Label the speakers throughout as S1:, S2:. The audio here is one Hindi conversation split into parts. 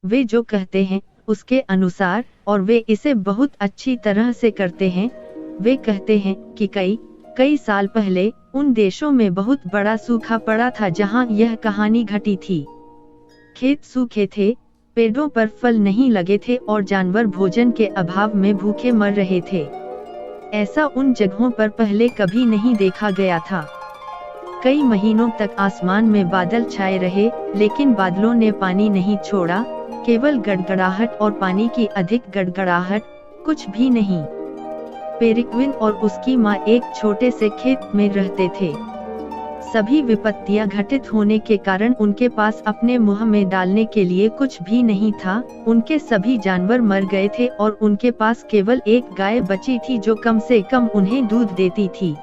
S1: वे जो कहते हैं उसके अनुसार, और वे इसे बहुत अच्छी तरह से करते हैं। वे कहते हैं कि कई साल पहले उन देशों में बहुत बड़ा सूखा पड़ा था जहां यह कहानी घटी थी। खेत सूखे थे, पेड़ों पर फल नहीं लगे थे और जानवर भोजन के अभाव में भूखे मर रहे थे। ऐसा उन जगहों पर पहले कभी नहीं देखा गया था। कई महीनों तक आसमान में बादल छाए रहे, लेकिन बादलों ने पानी नहीं छोड़ा, केवल गड़गड़ाहट और पानी की अधिक गड़गड़ाहट, कुछ भी नहीं। पेरिक्विन और उसकी माँ एक छोटे से खेत में रहते थे। सभी विपत्तियां घटित होने के कारण उनके पास अपने मुंह में डालने के लिए कुछ भी नहीं था। उनके सभी जानवर मर गए थे और उनके पास केवल एक गाय बची थी जो कम से कम उन्हें दूध देती थी।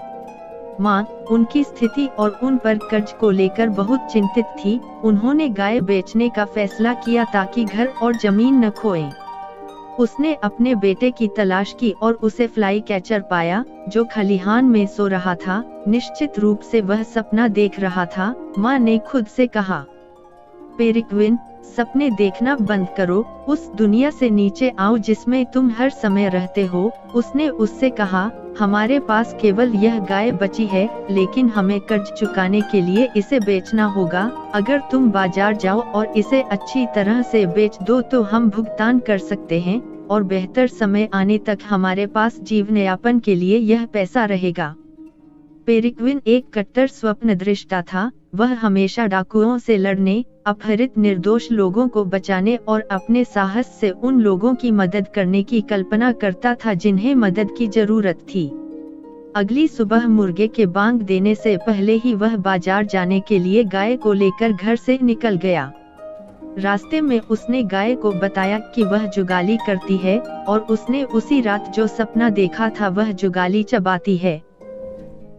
S1: माँ उनकी स्थिति और उन पर कर्ज को लेकर बहुत चिंतित थी। उन्होंने गाय बेचने का फैसला किया ताकि घर और जमीन न खोएं। उसने अपने बेटे की तलाश की और उसे फ्लाई कैचर पाया, जो खलिहान में सो रहा था। निश्चित रूप से वह सपना देख रहा था। माँ ने खुद से कहा, पेरिक्विन, सपने देखना बंद करो, उस दुनिया से नीचे आओ जिसमें तुम हर समय रहते हो। उसने उससे कहा, हमारे पास केवल यह गाय बची है, लेकिन हमें कर्ज चुकाने के लिए इसे बेचना होगा। अगर तुम बाजार जाओ और इसे अच्छी तरह से बेच दो तो हम भुगतान कर सकते हैं, और बेहतर समय आने तक हमारे पास जीवनयापन के लिए यह पैसा रहेगा। पेरिक्विन एक कट्टर स्वप्नदृष्टा था। वह हमेशा डाकुओं से लड़ने, अपहरित निर्दोष लोगों को बचाने और अपने साहस से उन लोगों की मदद करने की कल्पना करता था जिन्हें मदद की जरूरत थी। अगली सुबह मुर्गे के बांग देने से पहले ही वह बाजार जाने के लिए गाय को लेकर घर से निकल गया। रास्ते में उसने गाय को बताया कि वह जुगाली करती है, और उसने उसी रात जो सपना देखा था वह जुगाली चबाती है।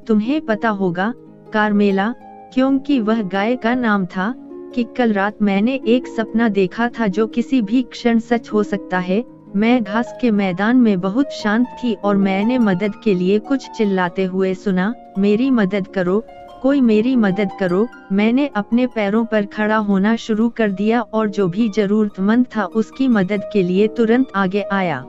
S1: तुम्हें पता होगा, कार्मेला, क्योंकि वह गाय का नाम था, कि कल रात मैंने एक सपना देखा था जो किसी भी क्षण सच हो सकता है। मैं घास के मैदान में बहुत शांत थी और मैंने मदद के लिए कुछ चिल्लाते हुए सुना, मेरी मदद करो, कोई मेरी मदद करो। मैंने अपने पैरों पर खड़ा होना शुरू कर दिया और जो भी जरूरतमंद था उसकी मदद के लिए तुरंत आगे आया।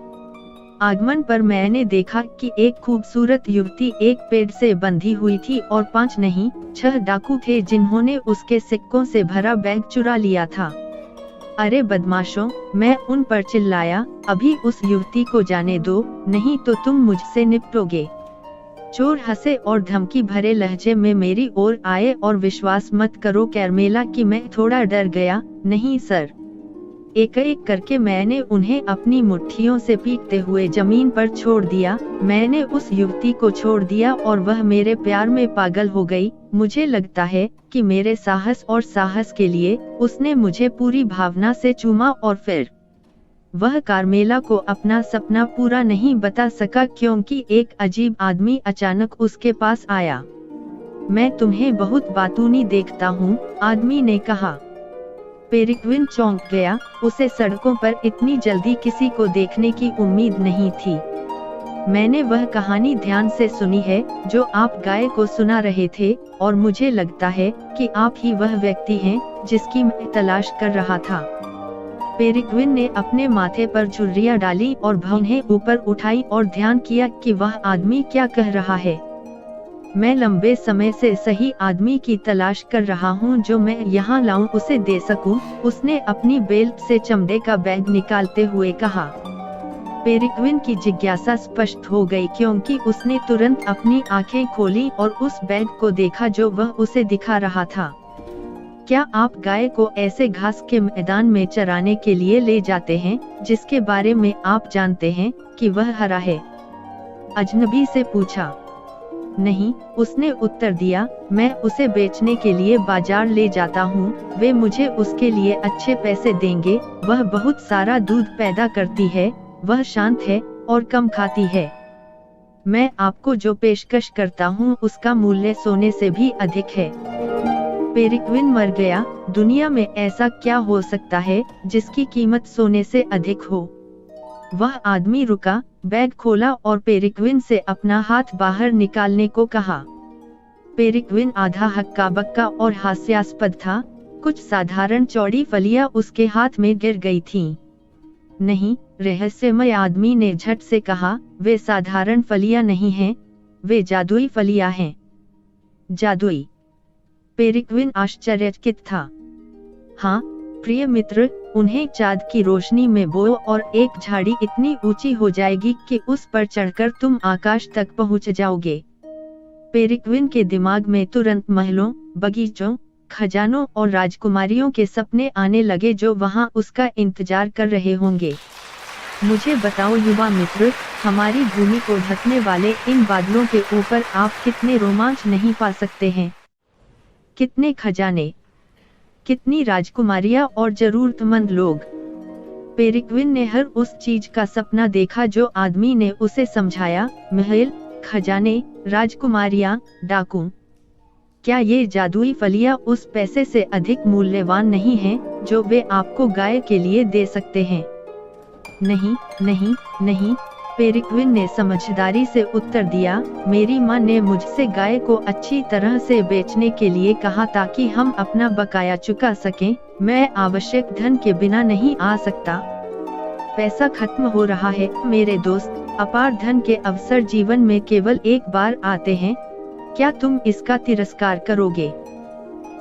S1: आगमन पर मैंने देखा कि एक खूबसूरत युवती एक पेड़ से बंधी हुई थी और 5 नहीं 6 डाकू थे जिन्होंने उसके सिक्कों से भरा बैग चुरा लिया था। अरे बदमाशों, मैं उन पर चिल्लाया, अभी उस युवती को जाने दो, नहीं तो तुम मुझसे निपटोगे। चोर हंसे और धमकी भरे लहजे में मेरी ओर आए, और विश्वास मत करो कैरमेला कि मैं थोड़ा डर गया। नहीं सर। एक एक करके मैंने उन्हें अपनी मुट्ठियों से पीटते हुए जमीन पर छोड़ दिया। मैंने उस युवती को छोड़ दिया और वह मेरे प्यार में पागल हो गई। मुझे लगता है कि मेरे साहस के लिए उसने मुझे पूरी भावना से चूमा, और फिर वह कार्मेला को अपना सपना पूरा नहीं बता सका क्योंकि एक अजीब आदमी अचानक उसके पास आया। मैं तुम्हें बहुत बातूनी देखता हूँ, आदमी ने कहा। पेरिक्विन चौंक गया। उसे सड़कों पर इतनी जल्दी किसी को देखने की उम्मीद नहीं थी। मैंने वह कहानी ध्यान से सुनी है जो आप गाय को सुना रहे थे, और मुझे लगता है कि आप ही वह व्यक्ति हैं जिसकी मैं तलाश कर रहा था। पेरिक्विन ने अपने माथे पर झुर्रियां डाली और भौहें ऊपर उठाई और ध्यान किया कि वह आदमी क्या कह रहा है। मैं लंबे समय से सही आदमी की तलाश कर रहा हूँ जो मैं यहाँ लाऊं उसे दे सकूं। उसने अपनी बेल्ट से चमड़े का बैग निकालते हुए कहा। पेरिक्विन की जिज्ञासा स्पष्ट हो गई क्योंकि उसने तुरंत अपनी आंखें खोली और उस बैग को देखा जो वह उसे दिखा रहा था। क्या आप गाय को ऐसे घास के मैदान में चराने के लिए ले जाते हैं जिसके बारे में आप जानते हैं कि वह हरा है? अजनबी से पूछा। नहीं, उसने उत्तर दिया, मैं उसे बेचने के लिए बाजार ले जाता हूँ। वे मुझे उसके लिए अच्छे पैसे देंगे। वह बहुत सारा दूध पैदा करती है, वह शांत है और कम खाती है। मैं आपको जो पेशकश करता हूँ उसका मूल्य सोने से भी अधिक है। पेरिक्विन मर गया। दुनिया में ऐसा क्या हो सकता है जिसकी कीमत सोने से अधिक हो? वह आदमी रुका, बैग खोला और पेरिक्विन से अपना हाथ बाहर निकालने को कहा। पेरिक्विन आधा हक्का बक्का और हास्यास्पद था। कुछ साधारण चौड़ी फलियां उसके हाथ में गिर गई थीं। नहीं, रहस्यमय आदमी ने झट से कहा, वे साधारण फलियां नहीं हैं, वे जादुई फलियां हैं। जादुई? पेरिक्विन आश्चर्यचकित था। हाँ प्रिय मित्र, उन्हें चाँद की रोशनी में बोओ और एक झाड़ी इतनी ऊंची हो जाएगी कि उस पर चढ़कर तुम आकाश तक पहुंच जाओगे। पेरिक्विन के दिमाग में तुरंत महलों, बगीचों, खजानों और राजकुमारियों के सपने आने लगे जो वहां उसका इंतजार कर रहे होंगे। मुझे बताओ युवा मित्र, हमारी भूमि को ढकने वाले इन बादलों के ऊपर आप कितने रोमांच नहीं पा सकते हैं? कितने खजाने, कितनी राजकुमारियां और जरूरतमंद लोग। पेरिक्विन ने हर उस चीज का सपना देखा जो आदमी ने उसे समझाया, महल, खजाने, राजकुमारियां, डाकू। क्या ये जादुई फलियां उस पैसे से अधिक मूल्यवान नहीं हैं जो वे आपको गाय के लिए दे सकते हैं? नहीं नहीं नहीं, पेरिक्विन ने समझदारी से उत्तर दिया, मेरी माँ ने मुझसे गाय को अच्छी तरह से बेचने के लिए कहा ताकि हम अपना बकाया चुका सकें। मैं आवश्यक धन के बिना नहीं आ सकता। पैसा खत्म हो रहा है मेरे दोस्त, अपार धन के अवसर जीवन में केवल एक बार आते हैं। क्या तुम इसका तिरस्कार करोगे?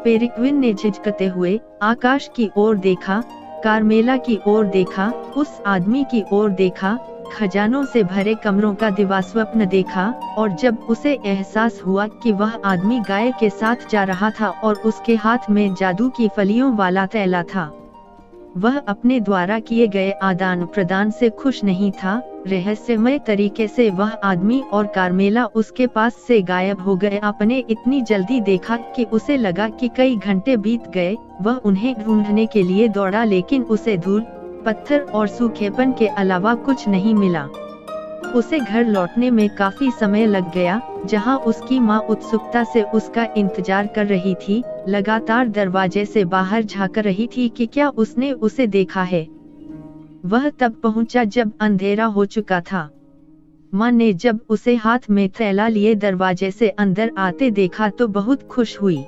S1: पेरिक्विन ने झिझकते हुए आकाश की ओर देखा, कार्मेला की ओर देखा, उस आदमी की ओर देखा, खजानों से भरे कमरों का दिवास्वप्न देखा, और जब उसे एहसास हुआ कि वह आदमी गाय के साथ जा रहा था और उसके हाथ में जादू की फलियों वाला थैला था, वह अपने द्वारा किए गए आदान प्रदान से खुश नहीं था। रहस्यमय तरीके से वह आदमी और कार्मेला उसके पास से गायब हो गए। आपने इतनी जल्दी देखा कि उसे लगा कि कई घंटे बीत गए। वह उन्हें ढूंढने के लिए दौड़ा लेकिन उसे धूल, पत्थर और सूखेपन के अलावा कुछ नहीं मिला। उसे घर लौटने में काफी समय लग गया, जहां उसकी माँ उत्सुकता से उसका इंतजार कर रही थी, लगातार दरवाजे से बाहर झांक रही थी कि क्या उसने उसे देखा है। वह तब पहुंचा जब अंधेरा हो चुका था। माँ ने जब उसे हाथ में थैला लिए दरवाजे से अंदर आते देखा तो बहुत खुश हुई।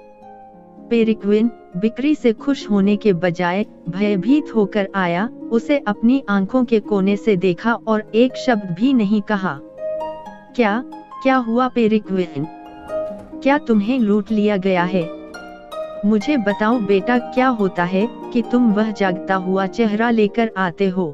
S1: पेरिक्विन बिक्री से खुश होने के बजाय भयभीत होकर आया, उसे अपनी आंखों के कोने से देखा और एक शब्द भी नहीं कहा। क्या हुआ पेरिक्विन? क्या तुम्हें लूट लिया गया है? मुझे बताओ बेटा, क्या होता है कि तुम वह जागता हुआ चेहरा लेकर आते हो?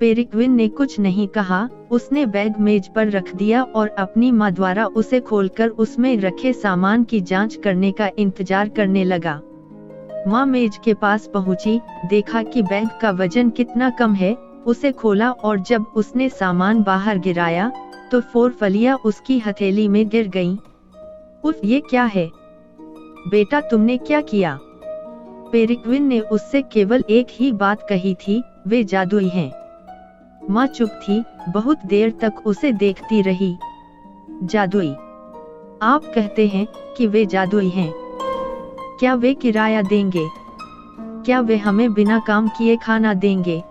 S1: पेरिक्विन ने कुछ नहीं कहा। उसने बैग मेज पर रख दिया और अपनी माँ द्वारा उसे खोलकर उसमें रखे सामान की जांच करने का इंतजार करने लगा। माँ मेज के पास पहुंची, देखा कि बैग का वजन कितना कम है, उसे खोला और जब उसने सामान बाहर गिराया तो 4 फलियां उसकी हथेली में गिर गईं। उफ, ये क्या है? बेटा तुमने क्या किया? पेरिक्विन ने उससे केवल एक ही बात कही थी, वे जादुई हैं। माँ चुप थी, बहुत देर तक उसे देखती रही। जादुई? आप कहते हैं कि वे जादुई हैं? क्या वे किराया देंगे? क्या वे हमें बिना काम किए खाना देंगे?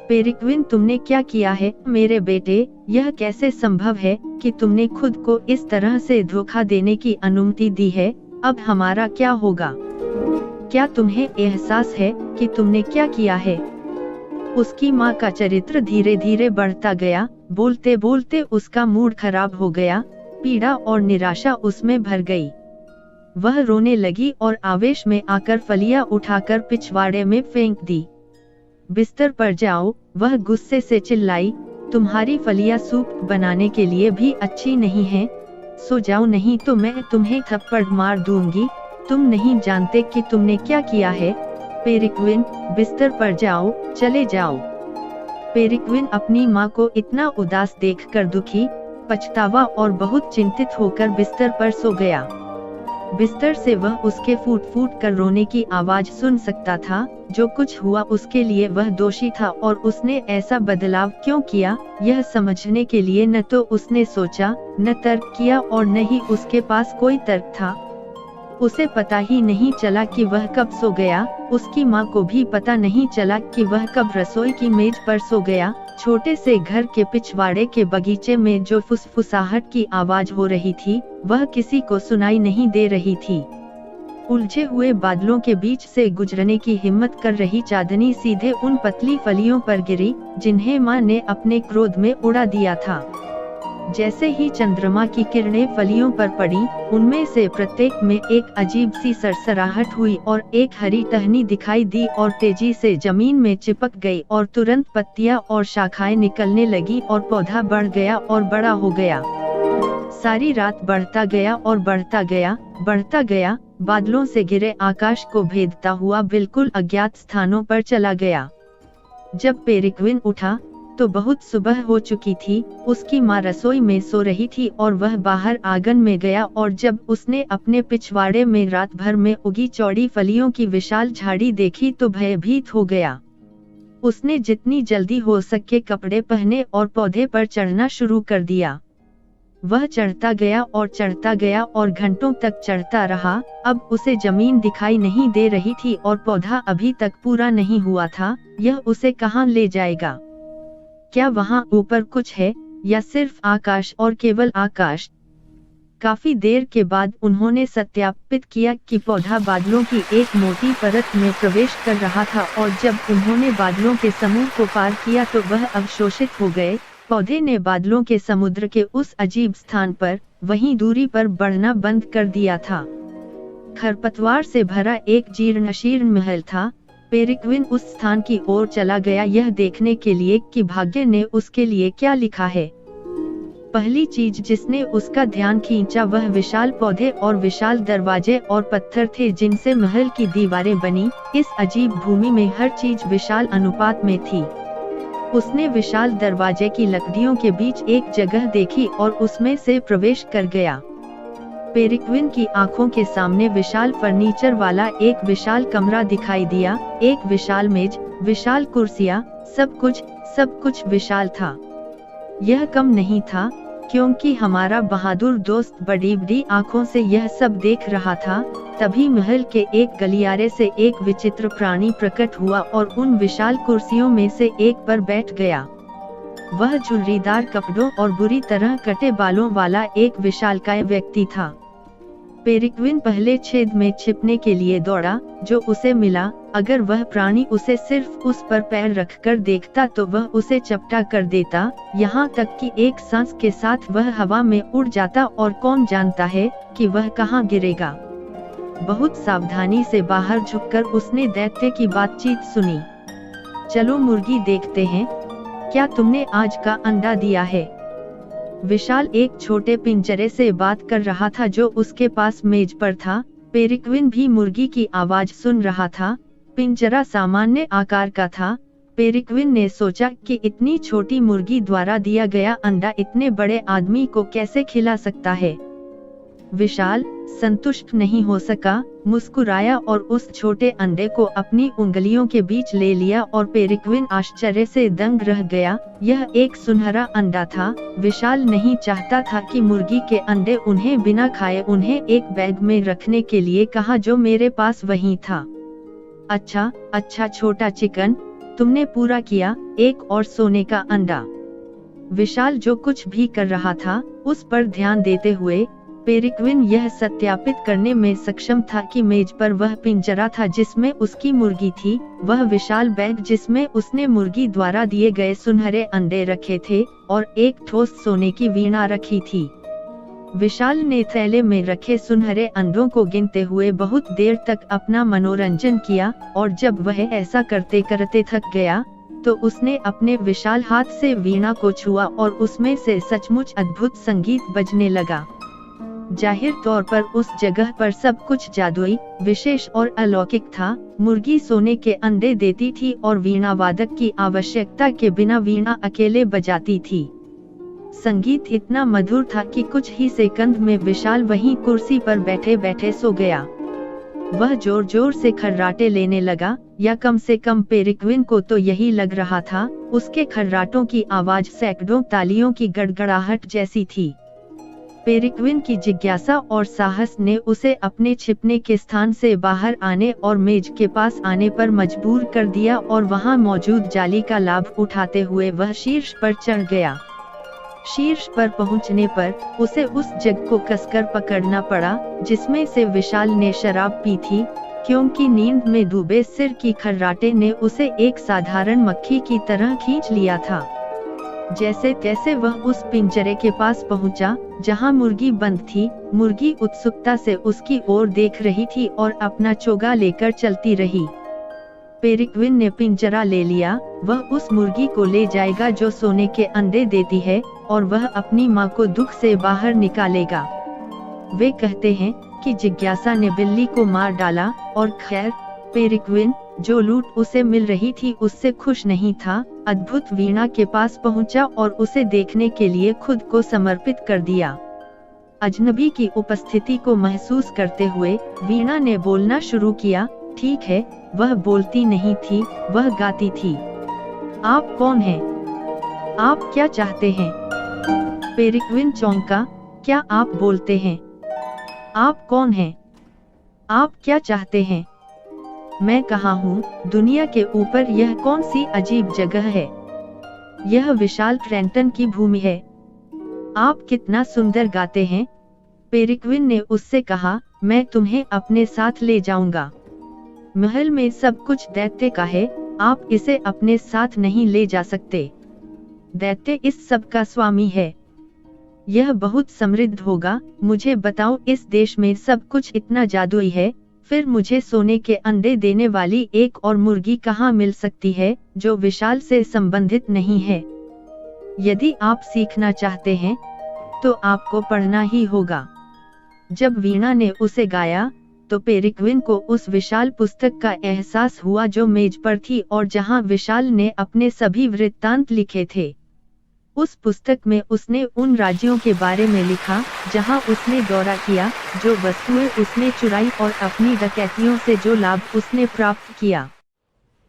S1: पेरिक्विन तुमने क्या किया है मेरे बेटे? यह कैसे संभव है कि तुमने खुद को इस तरह से धोखा देने की अनुमति दी है? अब हमारा क्या होगा? क्या तुम्हें एहसास है कि तुमने क्या किया है? उसकी माँ का चरित्र धीरे धीरे बढ़ता गया, बोलते बोलते उसका मूड खराब हो गया, पीड़ा और निराशा उसमें भर गई। वह रोने लगी और आवेश में आकर फलियां उठाकर पिछवाड़े में फेंक दी। बिस्तर पर जाओ, वह गुस्से से चिल्लाई, तुम्हारी फलियां सूप बनाने के लिए भी अच्छी नहीं हैं। सो जाओ नहीं तो मैं तुम्हें थप्पड़ मार दूंगी। तुम नहीं जानते कि तुमने क्या किया है। पेरिक्विन, बिस्तर पर जाओ, चले जाओ। पेरिक्विन अपनी माँ को इतना उदास देखकर दुखी, पछतावा और बहुत चिंतित होकर बिस्तर पर सो गया। बिस्तर से वह उसके फूट फूट कर रोने की आवाज सुन सकता था। जो कुछ हुआ उसके लिए वह दोषी था और उसने ऐसा बदलाव क्यों किया, यह समझने के लिए न तो उसने सोचा, न तर्क किया और न ही उसके पास कोई तर्क था। उसे पता ही नहीं चला कि वह कब सो गया। उसकी माँ को भी पता नहीं चला कि वह कब रसोई की मेज पर सो गया। छोटे से घर के पिछवाड़े के बगीचे में जो फुसफुसाहट की आवाज हो रही थी, वह किसी को सुनाई नहीं दे रही थी। उलझे हुए बादलों के बीच से गुजरने की हिम्मत कर रही चांदनी सीधे उन पतली फलियों पर गिरी, जिन्हें माँ ने अपने क्रोध में उड़ा दिया था। जैसे ही चंद्रमा की किरणें फलियों पर पड़ी, उनमें से प्रत्येक में एक अजीब सी सरसराहट हुई और एक हरी टहनी दिखाई दी और तेजी से जमीन में चिपक गई और तुरंत पत्तियां और शाखाएं निकलने लगी और पौधा बढ़ गया और बड़ा हो गया। सारी रात बढ़ता गया और बढ़ता गया, बादलों से घिरे आकाश को भेदता हुआ बिल्कुल अज्ञात स्थानों पर चला गया। जब पेरिक्विन उठा तो बहुत सुबह हो चुकी थी। उसकी माँ रसोई में सो रही थी और वह बाहर आंगन में गया और जब उसने अपने पिछवाड़े में रात भर में उगी चौड़ी फलियों की विशाल झाड़ी देखी तो भयभीत हो गया। उसने जितनी जल्दी हो सके कपड़े पहने और पौधे पर चढ़ना शुरू कर दिया। वह चढ़ता गया और घंटों तक चढ़ता रहा। अब उसे जमीन दिखाई नहीं दे रही थी और पौधा अभी तक पूरा नहीं हुआ था। यह उसे कहाँ ले जाएगा? क्या वहाँ ऊपर कुछ है या सिर्फ आकाश और केवल आकाश? काफी देर के बाद उन्होंने सत्यापित किया कि पौधा बादलों की एक मोटी परत में प्रवेश कर रहा था और जब उन्होंने बादलों के समूह को पार किया तो वह अवशोषित हो गए। पौधे ने बादलों के समुद्र के उस अजीब स्थान पर वहीं दूरी पर बढ़ना बंद कर दिया था। खरपतवार से भरा एक जीर्ण महल था। पेरिक्विन उस स्थान की ओर चला गया यह देखने के लिए कि भाग्य ने उसके लिए क्या लिखा है। पहली चीज जिसने उसका ध्यान खींचा वह विशाल पौधे और विशाल दरवाजे और पत्थर थे जिनसे महल की दीवारें बनी। इस अजीब भूमि में हर चीज विशाल अनुपात में थी। उसने विशाल दरवाजे की लकड़ियों के बीच एक जगह देखी और उसमें से प्रवेश कर गया। पेरिक्विन की आंखों के सामने विशाल फर्नीचर वाला एक विशाल कमरा दिखाई दिया। एक विशाल मेज, विशाल कुर्सियां, सब कुछ विशाल था। यह कम नहीं था क्योंकि हमारा बहादुर दोस्त बड़ी बड़ी आंखों से यह सब देख रहा था। तभी महल के एक गलियारे से एक विचित्र प्राणी प्रकट हुआ और उन विशाल कुर्सियों में से एक पर बैठ गया। वह झुर्रीदार कपड़ों और बुरी तरह कटे बालों वाला एक विशालकाय व्यक्ति था। पेरिक्विन पहले छेद में छिपने के लिए दौड़ा जो उसे मिला। अगर वह प्राणी उसे सिर्फ उस पर पैर रखकर देखता तो वह उसे चपटा कर देता, यहाँ तक कि एक सांस के साथ वह हवा में उड़ जाता और कौन जानता है कि वह कहाँ गिरेगा। बहुत सावधानी से बाहर झुककर उसने दैत्य की बातचीत सुनी। चलो मुर्गी देखते हैं, क्या तुमने आज का अंडा दिया है? विशाल एक छोटे पिंजरे से बात कर रहा था जो उसके पास मेज पर था। पेरिक्विन भी मुर्गी की आवाज सुन रहा था। पिंजरा सामान्य आकार का था। पेरिक्विन ने सोचा कि इतनी छोटी मुर्गी द्वारा दिया गया अंडा इतने बड़े आदमी को कैसे खिला सकता है। विशाल संतुष्ट नहीं हो सका, मुस्कुराया और उस छोटे अंडे को अपनी उंगलियों के बीच ले लिया और पेरिक्विन आश्चर्य से दंग रह गया। यह एक सुनहरा अंडा था। विशाल नहीं चाहता था कि मुर्गी के अंडे उन्हें बिना खाए उन्हें एक बैग में रखने के लिए कहा जो मेरे पास वहीं था। अच्छा छोटा चिकन, तुमने पूरा किया, एक और सोने का अंडा। विशाल जो कुछ भी कर रहा था उस पर ध्यान देते हुए पेरिक्विन यह सत्यापित करने में सक्षम था कि मेज पर वह पिंजरा था जिसमें उसकी मुर्गी थी, वह विशाल बैग जिसमें उसने मुर्गी द्वारा दिए गए सुनहरे अंडे रखे थे और एक ठोस सोने की वीणा रखी थी। विशाल ने थैले में रखे सुनहरे अंडों को गिनते हुए बहुत देर तक अपना मनोरंजन किया और जब वह ऐसा करते करते थक गया तो उसने अपने विशाल हाथ से वीणा को छुआ और उसमें से सचमुच अद्भुत संगीत बजने लगा। जाहिर तौर पर उस जगह पर सब कुछ जादुई, विशेष और अलौकिक था। मुर्गी सोने के अंडे देती थी और वीणा वादक की आवश्यकता के बिना वीणा अकेले बजाती थी। संगीत इतना मधुर था कि कुछ ही सेकंड में विशाल वहीं कुर्सी पर बैठे बैठे सो गया। वह जोर जोर से खर्राटे लेने लगा, या कम से कम पेरिक्विन को तो यही लग रहा था। उसके खर्राटों की आवाज सैकड़ों तालियों की गड़गड़ाहट जैसी थी। पेरिक्विन की जिज्ञासा और साहस ने उसे अपने छिपने के स्थान से बाहर आने और मेज के पास आने पर मजबूर कर दिया और वहां मौजूद जाली का लाभ उठाते हुए वह शीर्ष पर चढ़ गया। शीर्ष पर पहुंचने पर उसे उस जग को कसकर पकड़ना पड़ा जिसमें से विशाल ने शराब पी थी, क्योंकि नींद में डूबे सिर की खर्राटे ने उसे एक साधारण मक्खी की तरह खींच लिया था। जैसे तैसे वह उस पिंजरे के पास पहुंचा, जहां मुर्गी बंद थी। मुर्गी उत्सुकता से उसकी ओर देख रही थी और अपना चोगा लेकर चलती रही। पेरिक्विन ने पिंजरा ले लिया। वह उस मुर्गी को ले जाएगा जो सोने के अंडे देती है, और वह अपनी माँ को दुख से बाहर निकालेगा। वे कहते हैं कि जिज्ञासा ने बिल्ली को मार डाला, और खैर पेरिक्विन, जो लूट उसे मिल रही थी उससे खुश नहीं था, अद्भुत वीणा के पास पहुंचा और उसे देखने के लिए खुद को समर्पित कर दिया। अजनबी की उपस्थिति को महसूस करते हुए वीणा ने बोलना शुरू किया। ठीक है, वह बोलती नहीं थी, वह गाती थी। आप कौन हैं? आप क्या चाहते हैं? पेरिक्विन चौंका। क्या आप बोलते हैं? आप कौन हैं? आप क्या चाहते हैं? मैं कहाँ हूँ? दुनिया के ऊपर यह कौन सी अजीब जगह है? यह विशाल ट्रेंटन की भूमि है। आप कितना सुंदर गाते हैं। पेरिक्विन ने उससे कहा, मैं तुम्हें अपने साथ ले जाऊंगा। महल में सब कुछ दैत्य का है, आप इसे अपने साथ नहीं ले जा सकते। दैत्य इस सब का स्वामी है। यह बहुत समृद्ध होगा। मुझे बताओ, इस देश में सब कुछ इतना जादुई है, फिर मुझे सोने के अंडे देने वाली एक और मुर्गी कहाँ मिल सकती है जो विशाल से संबंधित नहीं है? यदि आप सीखना चाहते हैं तो आपको पढ़ना ही होगा। जब वीणा ने उसे गाया तो पेरिक्विन को उस विशाल पुस्तक का एहसास हुआ जो मेज पर थी और जहां विशाल ने अपने सभी वृत्तांत लिखे थे। उस पुस्तक में उसने उन राज्यों के बारे में लिखा जहां उसने दौरा किया, जो वस्तुएं उसने चुराई और अपनी डकैतियों से जो लाभ उसने प्राप्त किया।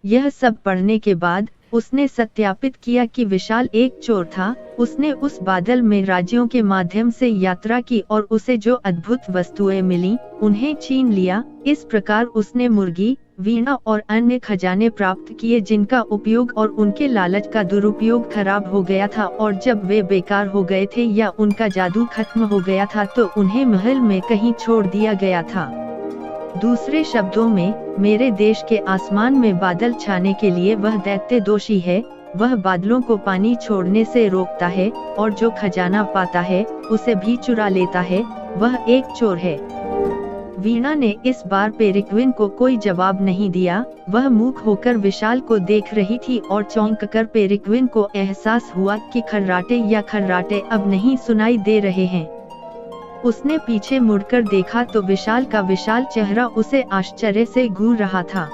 S1: यह सब पढ़ने के बाद उसने सत्यापित किया कि विशाल एक चोर था। उसने उस बादल में राज्यों के माध्यम से यात्रा की और उसे जो अद्भुत वस्तुएं मिली उन्हें छीन लिया। इस प्रकार उसने मुर्गी, वीणा और अन्य खजाने प्राप्त किए जिनका उपयोग और उनके लालच का दुरुपयोग खराब हो गया था, और जब वे बेकार हो गए थे या उनका जादू खत्म हो गया था तो उन्हें महल में कहीं छोड़ दिया गया था। दूसरे शब्दों में, मेरे देश के आसमान में बादल छाने के लिए वह दैत्य दोषी है। वह बादलों को पानी छोड़ने से रोकता है और जो खजाना पाता है उसे भी चुरा लेता है। वह एक चोर है। वीणा ने इस बार पेरिक्विन को कोई जवाब नहीं दिया। वह मूक होकर विशाल को देख रही थी और चौंक कर पेरिक्विन को एहसास हुआ कि खर्राटे अब नहीं सुनाई दे रहे हैं। उसने पीछे मुड़कर देखा तो विशाल का विशाल चेहरा उसे आश्चर्य से घूर रहा था।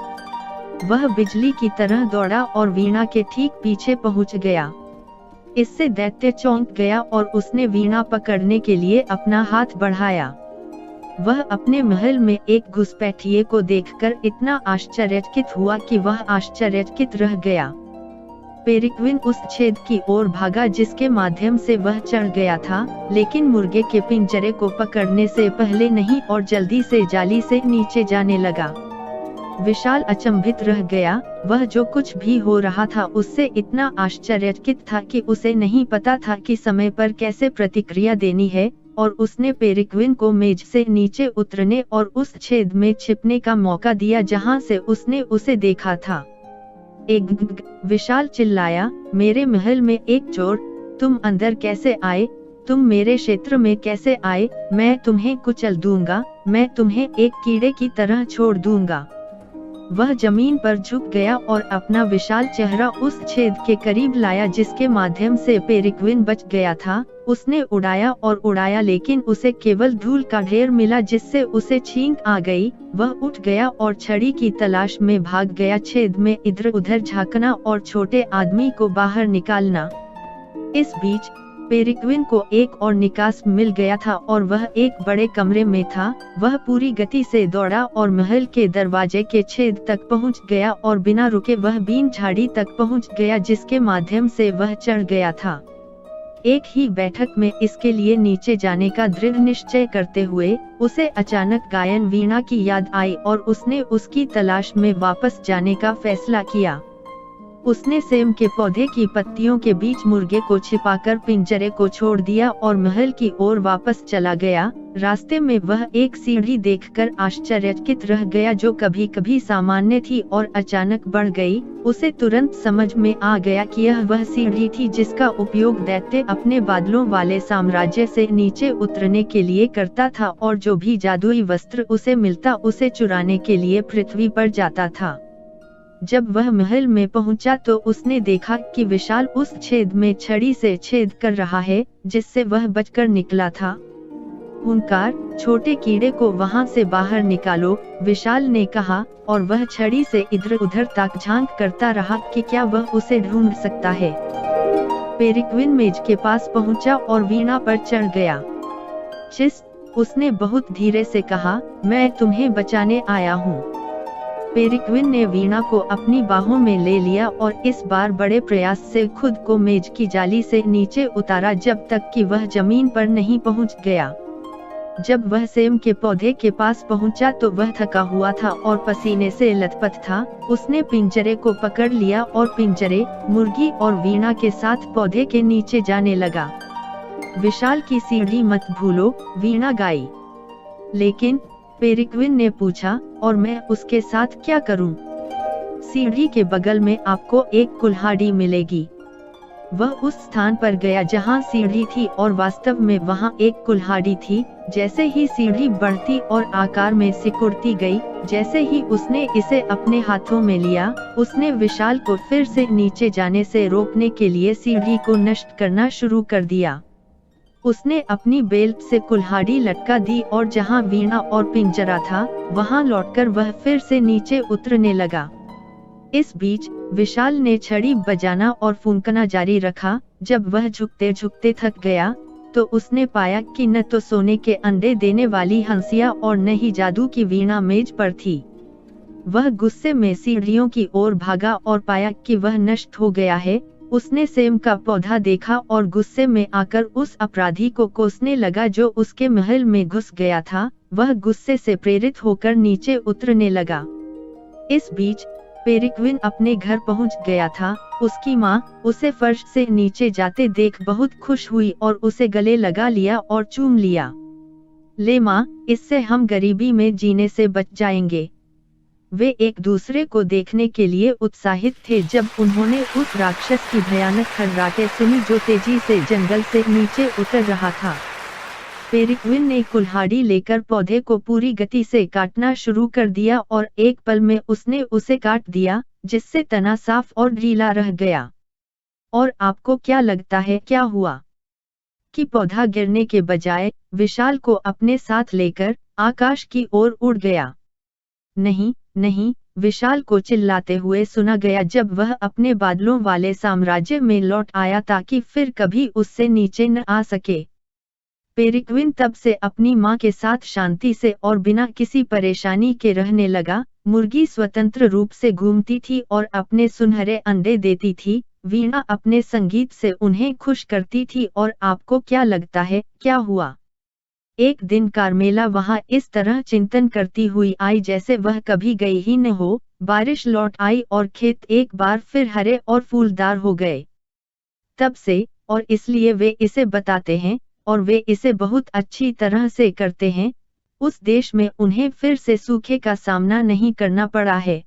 S1: वह बिजली की तरह दौड़ा और वीणा के ठीक पीछे पहुंच गया। इससे दैत्य चौंक गया और उसने वीणा पकड़ने के लिए अपना हाथ बढ़ाया। वह अपने महल में एक घुसपैठिए को देखकर इतना आश्चर्यचकित हुआ कि वह आश्चर्यचकित रह गया। पेरिक्विन उस छेद की ओर भागा जिसके माध्यम से वह चढ़ गया था, लेकिन मुर्गे के पिंजरे को पकड़ने से पहले नहीं और जल्दी से जाली से नीचे जाने लगा। विशाल अचंभित रह गया। वह जो कुछ भी हो रहा था उससे इतना आश्चर्यचकित था कि उसे नहीं पता था कि समय पर कैसे प्रतिक्रिया देनी है, और उसने पेरिक्विन को मेज से नीचे उतरने और उस छेद में छिपने का मौका दिया जहां से उसने उसे देखा था। विशाल चिल्लाया, मेरे महल में एक चोर, तुम अंदर कैसे आए? तुम मेरे क्षेत्र में कैसे आए? मैं तुम्हें कुचल दूंगा, मैं तुम्हें एक कीड़े की तरह छोड़ दूंगा। वह जमीन पर झुक गया और अपना विशाल चेहरा उस छेद के करीब लाया जिसके माध्यम से पेरिक्विन बच गया था। उसने उड़ाया और उड़ाया, लेकिन उसे केवल धूल का ढेर मिला जिससे उसे छींक आ गई। वह उठ गया और छड़ी की तलाश में भाग गया, छेद में इधर उधर झांकना और छोटे आदमी को बाहर निकालना। इस बीच पेरिक्विन को एक और निकास मिल गया था और वह एक बड़े कमरे में था। वह पूरी गति से दौड़ा और महल के दरवाजे के छेद तक पहुंच गया और बिना रुके वह बीन झाड़ी तक पहुंच गया जिसके माध्यम से वह चढ़ गया था। एक ही बैठक में इसके लिए नीचे जाने का दृढ़ निश्चय करते हुए उसे अचानक गायन वीणा की याद आई और उसने उसकी तलाश में वापस जाने का फैसला किया। उसने सेम के पौधे की पत्तियों के बीच मुर्गे को छिपाकर पिंजरे को छोड़ दिया और महल की ओर वापस चला गया। रास्ते में वह एक सीढ़ी देखकर आश्चर्यचकित रह गया जो कभी कभी सामान्य थी और अचानक बढ़ गई। उसे तुरंत समझ में आ गया कि यह वह सीढ़ी थी जिसका उपयोग दैत्य अपने बादलों वाले साम्राज्य से नीचे उतरने के लिए करता था और जो भी जादुई वस्त्र उसे मिलता उसे चुराने के लिए पृथ्वी पर जाता था। जब वह महल में पहुंचा तो उसने देखा कि विशाल उस छेद में छड़ी से छेद कर रहा है जिससे वह बचकर निकला था। हुंकार, छोटे कीड़े को वहां से बाहर निकालो, विशाल ने कहा, और वह छड़ी से इधर उधर ताक झांक करता रहा कि क्या वह उसे ढूंढ सकता है। पेरिक्विन मेज के पास पहुंचा और वीणा पर चढ़ गया। चिस, उसने बहुत धीरे से कहा, मैं तुम्हें बचाने आया हूँ। पेरिक्विन ने वीणा को अपनी बाहों में ले लिया और इस बार बड़े प्रयास से खुद को मेज की जाली से नीचे उतारा जब तक कि वह जमीन पर नहीं पहुंच गया। जब वह सेम के पौधे के पास पहुंचा तो वह थका हुआ था और पसीने से लथपथ था। उसने पिंजरे को पकड़ लिया और पिंजरे, मुर्गी और वीणा के साथ पौधे के नीचे जाने लगा। विशाल की सीढ़ी मत भूलो, वीणा गाई। लेकिन पेरिक्विन ने पूछा, और मैं उसके साथ क्या करूं? सीढ़ी के बगल में आपको एक कुल्हाड़ी मिलेगी। वह उस स्थान पर गया जहां सीढ़ी थी और वास्तव में वहां एक कुल्हाड़ी थी। जैसे ही सीढ़ी बढ़ती और आकार में सिकुड़ती गई, जैसे ही उसने इसे अपने हाथों में लिया, उसने विशाल को फिर से नीचे जाने से रोकने के लिए सीढ़ी को नष्ट करना शुरू कर दिया। उसने अपनी बेल्ट से कुल्हाड़ी लटका दी और जहां वीणा और पिंजरा था, वहां लौटकर वह फिर से नीचे उतरने लगा। इस बीच विशाल ने छड़ी बजाना और फूंकना जारी रखा। जब वह झुकते झुकते थक गया, तो उसने पाया कि न तो सोने के अंडे देने वाली हंसिया और न ही जादू की वीणा मेज पर थी। वह गुस्से में सीढ़ियों की ओर भागा और पाया कि वह नष्ट हो गया है। उसने सेम का पौधा देखा और गुस्से में आकर उस अपराधी को कोसने लगा जो उसके महल में घुस गया था। वह गुस्से से प्रेरित होकर नीचे उतरने लगा। इस बीच पेरिक्विन अपने घर पहुंच गया था। उसकी माँ उसे फर्श से नीचे जाते देख बहुत खुश हुई और उसे गले लगा लिया और चूम लिया। ले माँ, इससे हम गरीबी में जीने से बच जाएंगे। वे एक दूसरे को देखने के लिए उत्साहित थे जब उन्होंने उस राक्षस की भयानक खर्राटे सुनी जो तेजी से जंगल से नीचे उतर रहा था। पेरिक्विन ने कुल्हाड़ी लेकर पौधे को पूरी गति से काटना शुरू कर दिया और एक पल में उसने उसे काट दिया, जिससे तना साफ और ढीला रह गया। और आपको क्या लगता है क्या हुआ? कि पौधा गिरने के बजाय विशाल को अपने साथ लेकर आकाश की ओर उड़ गया। नहीं नहीं, विशाल को चिल्लाते हुए सुना गया जब वह अपने बादलों वाले साम्राज्य में लौट आया ताकि फिर कभी उससे नीचे न आ सके। पेरिक्विन तब से अपनी मां के साथ शांति से और बिना किसी परेशानी के रहने लगा। मुर्गी स्वतंत्र रूप से घूमती थी और अपने सुनहरे अंडे देती थी। वीणा अपने संगीत से उन्हें खुश करती थी। और आपको क्या लगता है क्या हुआ? एक दिन कार्मेला वहां इस तरह चिंतन करती हुई आई जैसे वह कभी गई ही न हो। बारिश लौट आई और खेत एक बार फिर हरे और फूलदार हो गए। तब से, और इसलिए वे इसे बताते हैं, और वे इसे बहुत अच्छी तरह से करते हैं, उस देश में उन्हें फिर से सूखे का सामना नहीं करना पड़ा है।